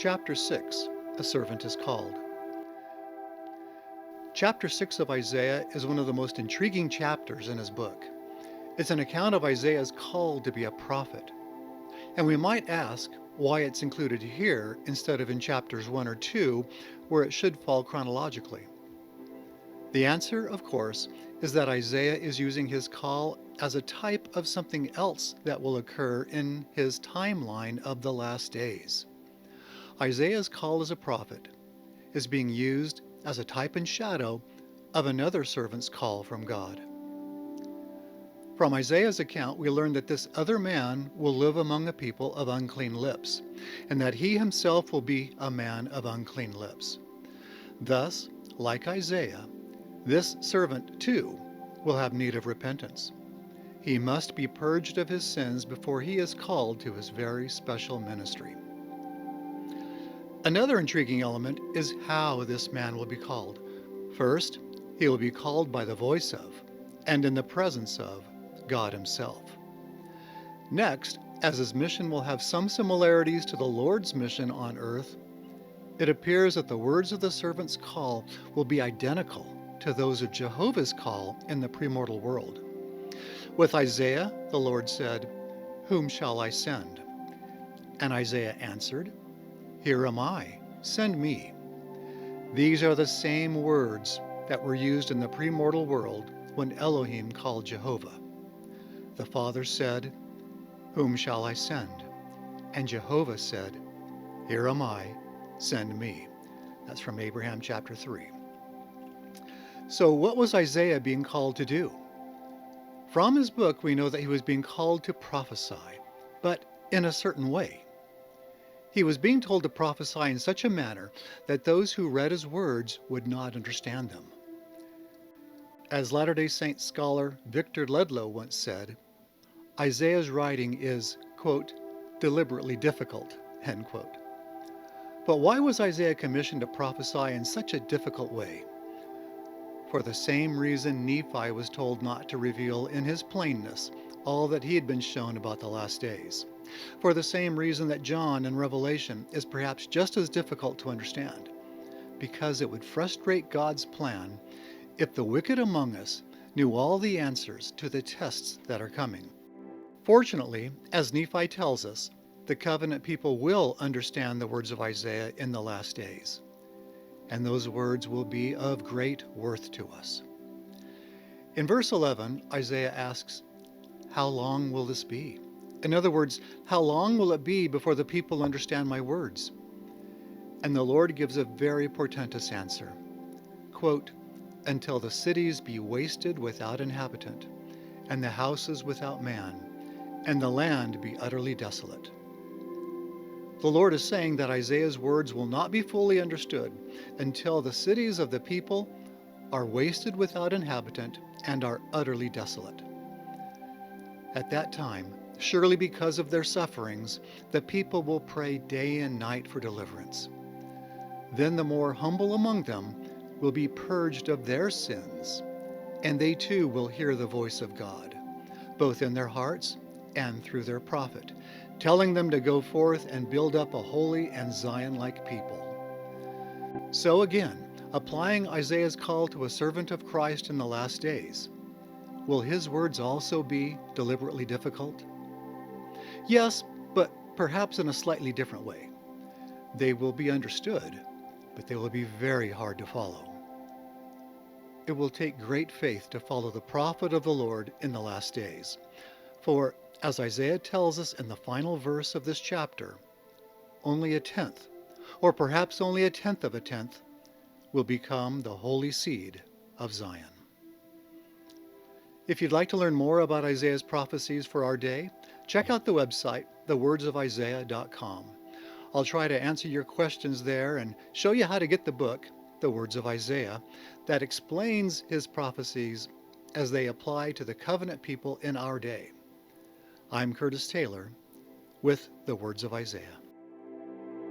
Chapter 6, A Servant is Called. Chapter 6 of Isaiah is one of the most intriguing chapters in his book. It's an account of Isaiah's call to be a prophet. And we might ask why it's included here instead of in chapters 1 or 2, where it should fall chronologically. The answer, of course, is that Isaiah is using his call as a type of something else that will occur in his timeline of the last days. Isaiah's call as a prophet is being used as a type and shadow of another servant's call from God. From Isaiah's account, we learn that this other man will live among a people of unclean lips, and that he himself will be a man of unclean lips. Thus, like Isaiah, this servant too will have need of repentance. He must be purged of his sins before he is called to his very special ministry. Another intriguing element is how this man will be called. First, he will be called by the voice of, and in the presence of, God himself. Next, as his mission will have some similarities to the Lord's mission on earth, it appears that the words of the servant's call will be identical to those of Jehovah's call in the premortal world. With Isaiah, the Lord said, "Whom shall I send?" And Isaiah answered, "Here am I, send me." These are the same words that were used in the premortal world when Elohim called Jehovah. The Father said, "Whom shall I send?" And Jehovah said, "Here am I, send me." That's from Abraham chapter 3. So what was Isaiah being called to do? From his book, we know that he was being called to prophesy, but in a certain way. He was being told to prophesy in such a manner that those who read his words would not understand them. As Latter-day Saint scholar Victor Ledlow once said, Isaiah's writing is, quote, deliberately difficult, end quote. But why was Isaiah commissioned to prophesy in such a difficult way? For the same reason Nephi was told not to reveal in his plainness all that he had been shown about the last days. For the same reason that John in Revelation is perhaps just as difficult to understand, because it would frustrate God's plan if the wicked among us knew all the answers to the tests that are coming. Fortunately, as Nephi tells us, the covenant people will understand the words of Isaiah in the last days, and those words will be of great worth to us. In verse 11, Isaiah asks, "How long will this be?" In other words, how long will it be before the people understand my words? And the Lord gives a very portentous answer. Quote, "Until the cities be wasted without inhabitant, and the houses without man, and the land be utterly desolate." The Lord is saying that Isaiah's words will not be fully understood until the cities of the people are wasted without inhabitant and are utterly desolate. At that time, surely because of their sufferings, the people will pray day and night for deliverance. Then the more humble among them will be purged of their sins, and they too will hear the voice of God, both in their hearts and through their prophet, telling them to go forth and build up a holy and Zion-like people. So again, applying Isaiah's call to a servant of Christ in the last days, will his words also be deliberately difficult? Yes, but perhaps in a slightly different way. They will be understood, but they will be very hard to follow. It will take great faith to follow the prophet of the Lord in the last days. For, as Isaiah tells us in the final verse of this chapter, only a tenth, or perhaps only a tenth of a tenth, will become the holy seed of Zion. If you'd like to learn more about Isaiah's prophecies for our day, check out the website, thewordsofisaiah.com. I'll try to answer your questions there and show you how to get the book, The Words of Isaiah, that explains his prophecies as they apply to the covenant people in our day. I'm Curtis Taylor with The Words of Isaiah.